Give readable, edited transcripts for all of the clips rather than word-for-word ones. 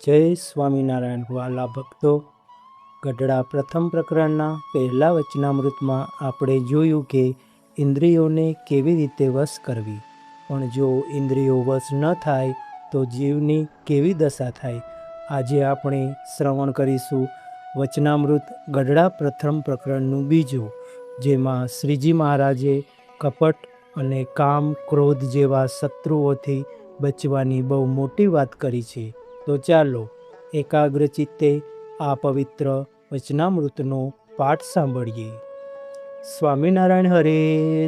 જય સ્વામિનારાયણ વાલા ભક્તો. ગઢડા પ્રથમ પ્રકરણના પહેલા વચનામૃતમાં આપણે જોયું કે ઇન્દ્રિયોને કેવી રીતે વશ કરવી, પણ જો ઇન્દ્રિયો વશ ન થાય તો જીવની કેવી દશા થાય. આજે આપણે શ્રવણ કરીશું વચનામૃત ગઢડા પ્રથમ પ્રકરણનું બીજું, જેમાં શ્રીજી મહારાજે કપટ અને કામ ક્રોધ જેવા શત્રુઓથી બચવાની બહુ મોટી વાત કરી છે. તો ચાલો એકાગ્ર ચિત્તે આ પવિત્ર વચનામૃતનો પાઠ સાંભળીએ. સ્વામિનારાયણ હરે,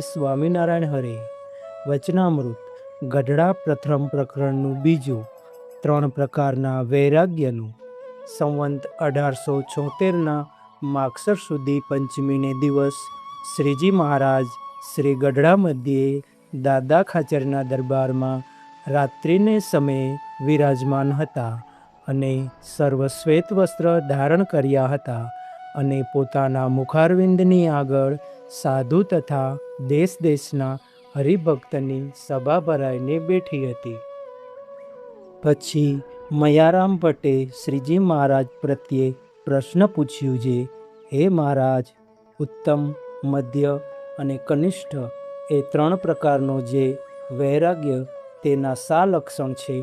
સ્વામિનારાયણ હરે. વચનામૃત ગઢડા પ્રથમ પ્રકરણનું બીજું, 3 પ્રકારના વૈરાગ્યનું. સંવંત 1876ના માગસર સુધી પંચમીને દિવસ શ્રીજી મહારાજ શ્રી ગઢડા મધ્યે દાદા ખાચરના દરબારમાં રાત્રિને સમયે વિરાજમાન હતા અને સર્વ શ્વેત વસ્ત્ર ધારણ કર્યા હતા અને પોતાના મુખારવિંદની આગળ સાધુ તથા દેશ દેશના હરિભક્તની સભા ભરાઈને બેઠી હતી. પછી મયારામ ભટ્ટે શ્રીજી મહારાજ પ્રત્યે પ્રશ્ન પૂછ્યું છે, હે મહારાજ, ઉત્તમ, મધ્ય અને કનિષ્ઠ એ 3 પ્રકારનો જે વૈરાગ્ય તેના શા લક્ષણ છે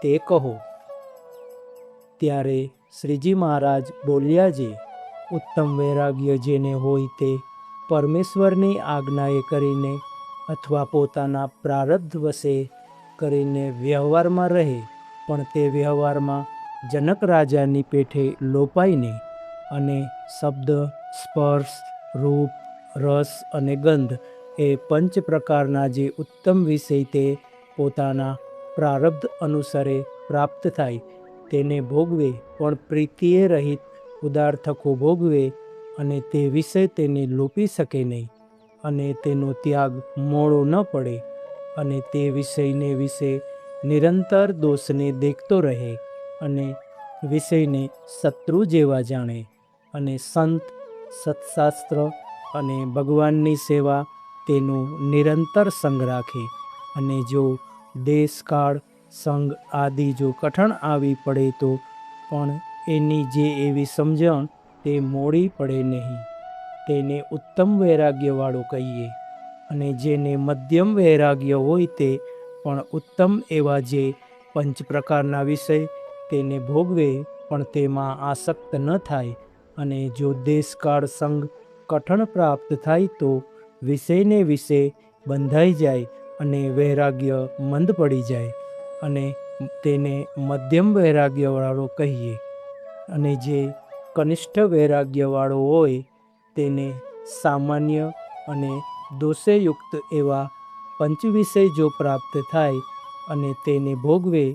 તે કહો. ત્યારે શ્રીજી મહારાજ બોલ્યા છે, ઉત્તમ વૈરાગ્ય જેને હોય તે પરમેશ્વરની આજ્ઞાએ કરીને અથવા પોતાના પ્રારબ્ધ વશે કરીને વ્યવહારમાં રહે, પણ તે વ્યવહારમાં જનક રાજાની પેઠે લોપાઈને અને શબ્દ, સ્પર્શ, રૂપ, રસ અને ગંધ એ 5 પ્રકારના જે ઉત્તમ વિષય તે પોતાના પ્રારબ્ધ અનુસારે પ્રાપ્ત થાય તેને ભોગવે, પણ પ્રીતિએ રહિત ઉદાર્થકો ભોગવે અને તે વિષય તેને લોપી શકે નહીં અને તેનો ત્યાગ મોડો ન પડે અને તે વિષયને વિશે નિરંતર દોષને દેખતો રહે અને વિષયને શત્રુ જેવા જાણે અને સંત, સત્શાસ્ત્ર અને ભગવાનની સેવા તેનો નિરંતર સંગ રાખે અને જો દેશકાળ સંગ આદિ જો કઠણ આવી પડે તો પણ એની જે એવી સમજણ તે મોડી પડે નહીં, તેને ઉત્તમ વૈરાગ્યવાળો કહીએ. અને જેને મધ્યમ વૈરાગ્ય હોય તે પણ ઉત્તમ એવા જે 5 પ્રકારના વિષય તેને ભોગવે પણ તેમાં આસક્ત ન થાય અને જો દેશકાળ સંગ કઠણ પ્રાપ્ત થાય તો વિષયને વિશે બંધાઈ જાય અને વૈરાગ્ય મંદ પડી જાય અને તેને મધ્યમ વૈરાગ્યવાળો કહીએ. અને જે કનિષ્ઠ વૈરાગ્યવાળો હોય તેને સામાન્ય અને દોષેયુક્ત એવા 5 વિષય જો પ્રાપ્ત થાય અને તેને ભોગવે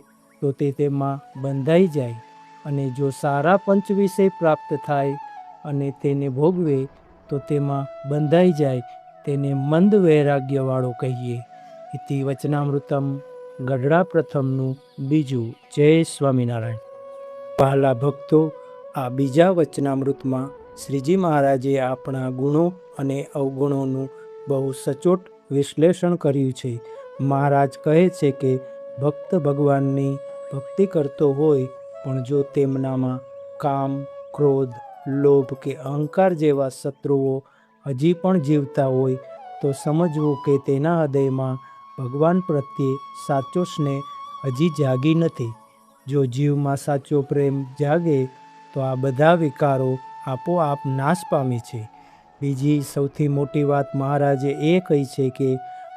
તો તે તેમાં બંધાઈ જાય અને જો સારા 5 વિષય પ્રાપ્ત થાય અને તેને ભોગવે તો તેમાં બંધાઈ જાય, તેને મંદ વૈરાગ્યવાળો કહીએ. ઇતિ વચનામૃતમ ગઢડા પ્રથમનું બીજું. જય સ્વામિનારાયણ. વહાલા ભક્તો, આ બીજા વચનામૃતમાં શ્રીજી મહારાજે આપણા ગુણો અને અવગુણોનું બહુ સચોટ વિશ્લેષણ કર્યું છે. મહારાજ કહે છે કે ભક્ત ભગવાનની ભક્તિ કરતો હોય પણ જો તેમનામાં કામ, ક્રોધ, લોભ કે અહંકાર જેવા શત્રુઓ હજી પણ જીવતા હોય તો સમજવું કે તેના હૃદયમાં ભગવાન પ્રત્યે સાચો સ્નેહ હજી જાગી નથી. જો જીવમાં સાચો પ્રેમ જાગે તો આ બધા વિકારો આપોઆપ નાશ પામે છે. બીજી સૌથી મોટી વાત મહારાજે એ કહી છે કે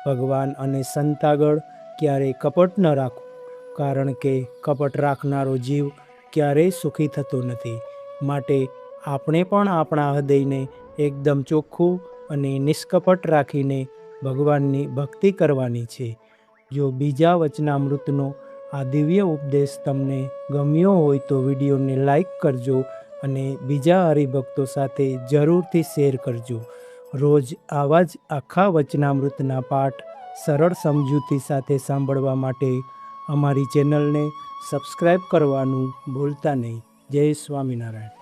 ભગવાન અને સંત આગળ ક્યારેય કપટ ન રાખવું, કારણ કે કપટ રાખનારો જીવ ક્યારેય સુખી થતો નથી. માટે આપણે પણ આપણા હૃદયને એકદમ ચોખ્ખું અને નિષ્કપટ રાખીને ભગવાનની ભક્તિ કરવાની છે. જો બીજા વચનામૃતનો આ દિવ્ય ઉપદેશ તમને ગમ્યો હોય તો વિડીયોને લાઈક કરજો અને બીજા હરિભક્તો સાથે જરૂરથી શેર કરજો. રોજ આવા જ આખા વચનામૃતના પાઠ સરળ સમજૂતી સાથે સાંભળવા માટે અમારી ચેનલને સબસ્ક્રાઈબ કરવાનું ભૂલતા નહીં. જય સ્વામિનારાયણ.